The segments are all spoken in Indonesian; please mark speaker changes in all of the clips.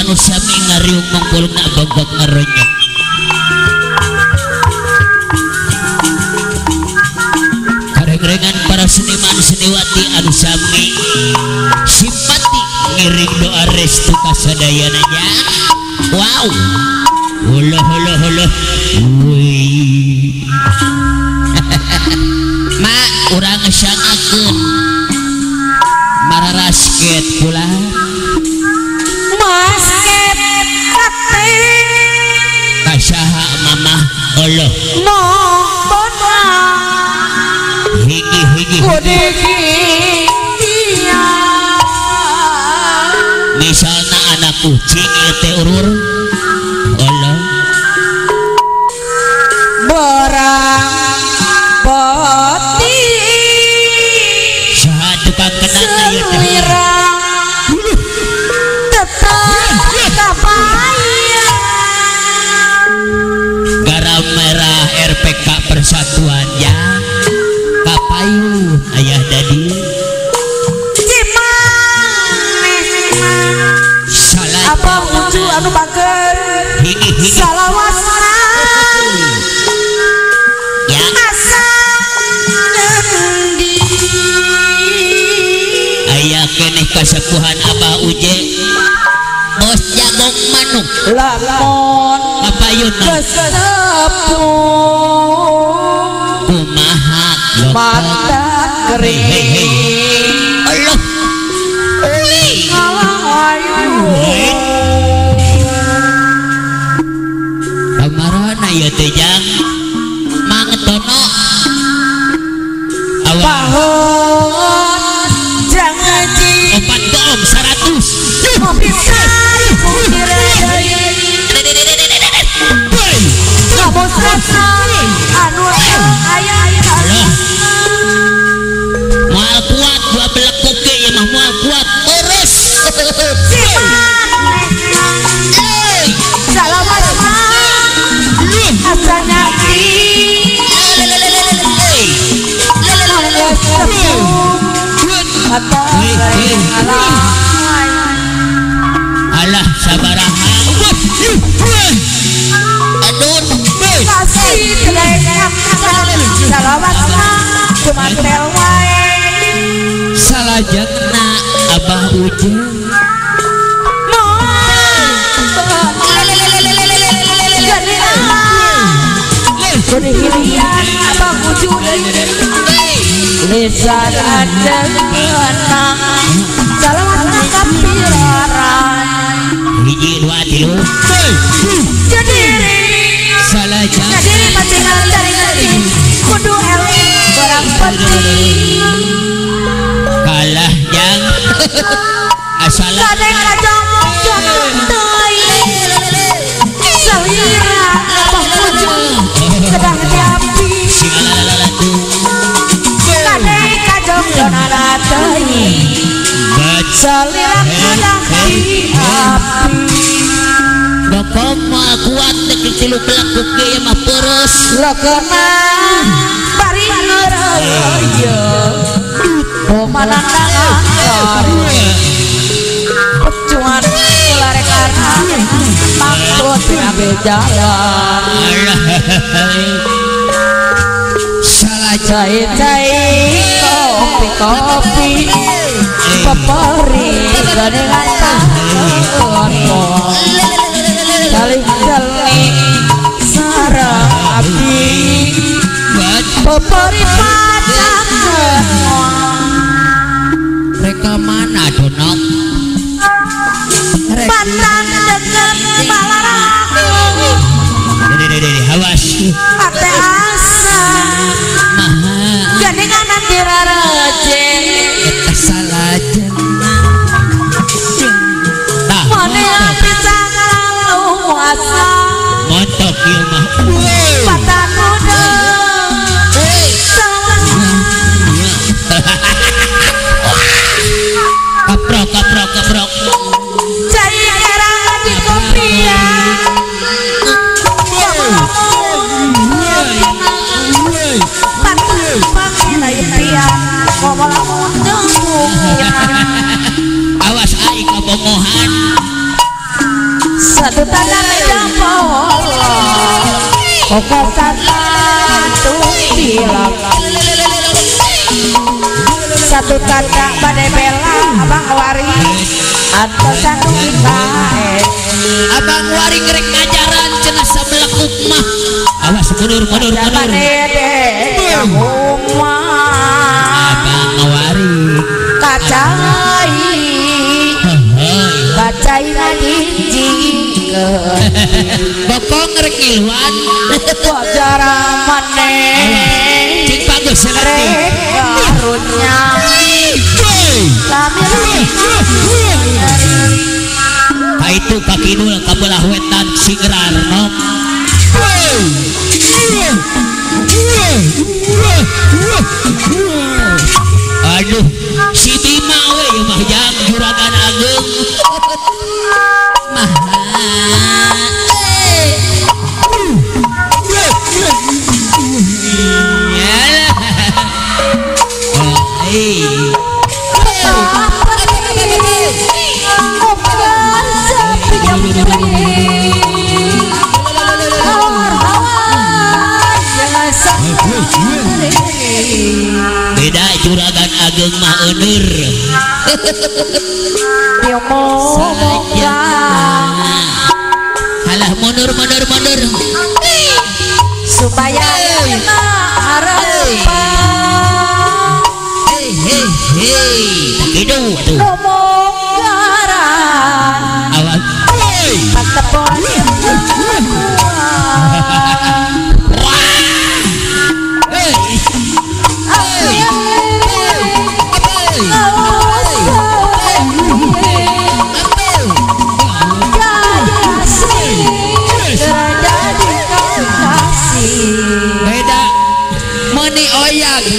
Speaker 1: anu sami ngariung mangkulna bogok ngaronyok kareng-rengan para seniman seniwati anu sami simpati ngiring doa restu kasadayananya. Wow, holo wih mak urang ngesangakeun mararasket pula
Speaker 2: masket kate
Speaker 1: kasaha mamah Allah
Speaker 2: no bona
Speaker 1: higi
Speaker 2: kodeki iya
Speaker 1: misalna anak kucing teh urur Allah
Speaker 2: barang poti
Speaker 1: saha tukang kenana ya teh
Speaker 2: tetap kapaya
Speaker 1: garam merah RPK Persatuan ya kapayun ayah dadi salah
Speaker 2: apa mucu anu bager
Speaker 1: higi
Speaker 2: salawat
Speaker 1: ya ayah keneh kasepuhan Abah Uje bos jagong manuk
Speaker 2: lamun
Speaker 1: kapayun
Speaker 2: kesepuh
Speaker 1: kumaha
Speaker 2: mata kering
Speaker 1: Allah kamarana ya teh jang mangetono awal
Speaker 2: pahon jangan ji
Speaker 1: opat goom 100
Speaker 2: mobil sari putih kamu serasa anu ayah
Speaker 1: mual kuat dua belak koke ya mah mual kuat terus
Speaker 2: salamat asalnya
Speaker 1: alah sabaraha adun
Speaker 2: kasih salamat cuma terwae
Speaker 1: salajengna Abah Uje
Speaker 2: Kudihilian abang wujud lisan ada menang salamat kapiran
Speaker 1: hiji dua tilu
Speaker 2: jadi
Speaker 1: salajeng
Speaker 2: jadi pacingan dari nanti kudu eling barang penting
Speaker 1: kalah jang asal
Speaker 2: kadang kadang mojok teuy salira abang wujud sedang diapi kadang kadang donara teuy salira kadang diapi
Speaker 1: bokong mau kuat deket tilu belak koke ya mah peres
Speaker 2: lokona bari ngeureuy pemandangan pecuan lare karena maksud tina jalan
Speaker 1: salah
Speaker 2: cai kopi peperi dengan tahun saling sarang abdi peperi pacang semua
Speaker 1: mereka mana donok
Speaker 2: pandang deket balaraku
Speaker 1: dede hawas
Speaker 2: ate asa gandengan nanti raraje
Speaker 1: kita salah jenang
Speaker 2: mana bisa ngelalu asa
Speaker 1: montok ya mah
Speaker 2: patah kuda
Speaker 1: kaprok
Speaker 2: cari kerang di kopian patah panggilai pian ngomong mundur
Speaker 1: awas ai kabongohan
Speaker 2: tanda jampo pokok satu bilang satu tanda badai bela abang wari atau satu ikae
Speaker 1: abang wari ngerek ngajaran cenah sabelah mah awas mundur
Speaker 2: abang
Speaker 1: wari
Speaker 2: kacai ngajinjingkeun
Speaker 1: bokong ngerek ngiluan
Speaker 2: wajara maneh
Speaker 1: cing bagus
Speaker 2: rek karunya
Speaker 1: itu kakidul kabelah wetan Sigrar nom aduh si Bima we mah jang juragan agung beda juragan ageng mah euneur saja halah mundur
Speaker 2: supaya harapan
Speaker 1: kidu atuh
Speaker 2: omongaran
Speaker 1: awas
Speaker 2: patepon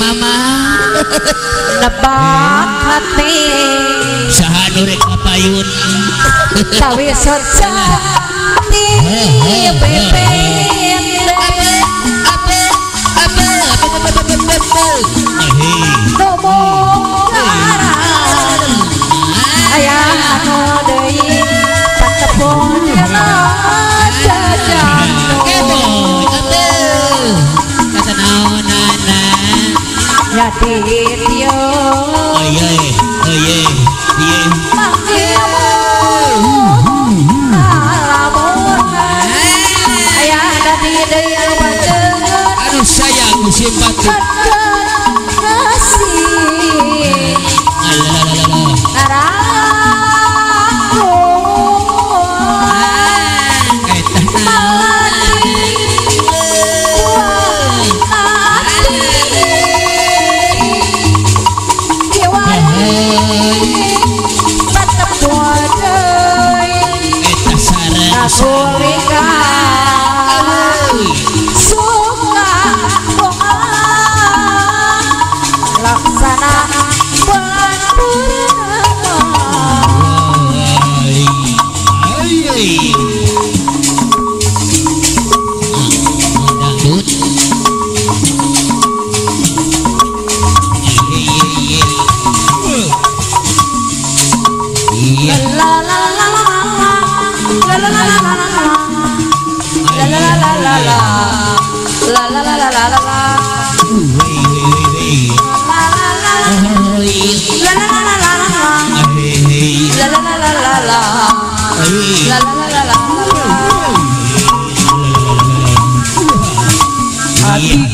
Speaker 1: mama
Speaker 2: nebak hati
Speaker 1: saha nu rek kapayun
Speaker 2: tawi sejati bebek nomongaran ayah anu deui patepon yana jajan ya titio
Speaker 1: aduh sayang musim batu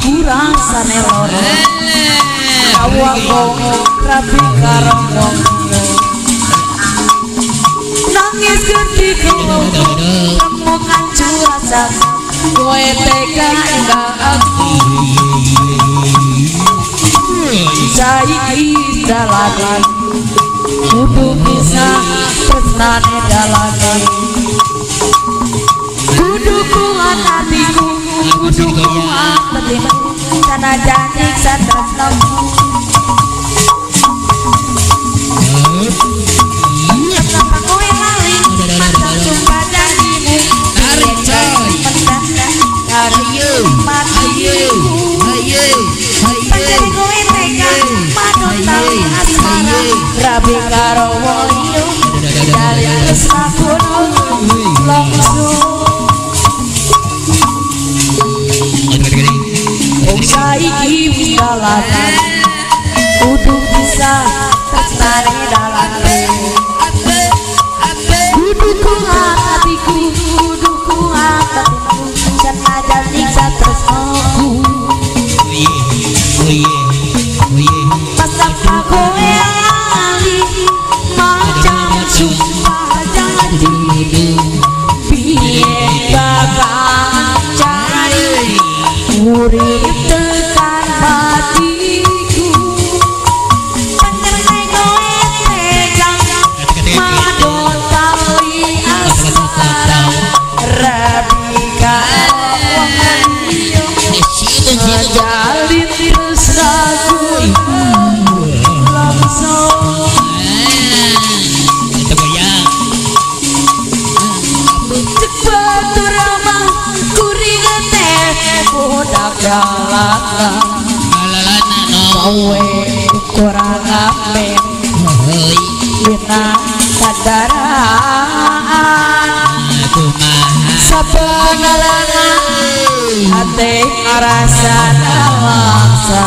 Speaker 2: kurang saneloro awak rapi karong nangis ketika kamu hancur rasa gue tega enggak aku saiki dalane kudu bisa tresnane dalane kudu kuat hatiku kudu kuat batinku sana janji satresnaku kenapa kowe lali mantap jumpa janjimu tarik coy tarik matiku pancen kowe tega manut tali asmara rabi karo waliyo dari tresnaku langsung dolanan kudu bisa tresnani dalane kudu kuat hatiku kudu kuat hatiku senajan bisa tresnaku pasang aku lali macam sumpah janji biar bakal cari urip tekan hatiku pengen kowe tegang madon tali asmara rabika jalin tresnaku langsung cek batur mah kuring teh budak jalanan kowe kurang amen dina sadaran sabenerna hati ngerasa langsa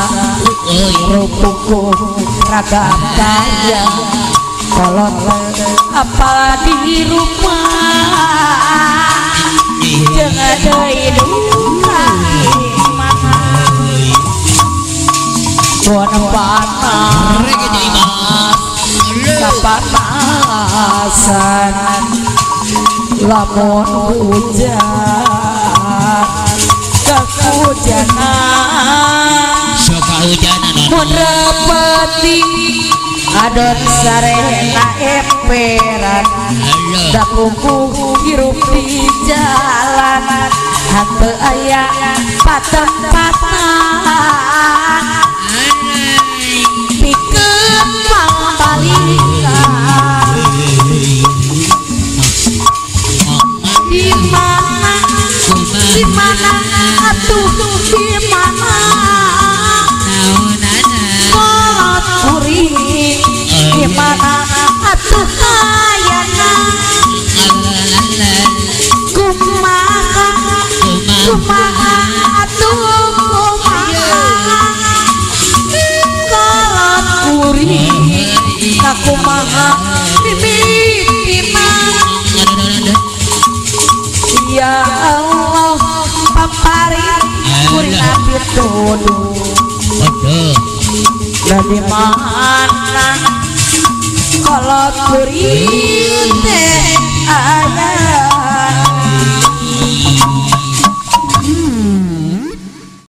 Speaker 2: rupuku ragam kaya kolot apa di rumah jangan ada duka mana buat panas kapanasan lamun hujan kehujanan mun repeti adon sarena emperan dak lumpuh hirup di jalanan hanteu aya patempatan pikeun pangpalikan di mana atuh di mana kolot kuring di mana atuh hayana kumaha atuh kumaha kolot kuring kakumaha bibit ya Allah papari kuring abdi tuduh dari mana kolot kuring teh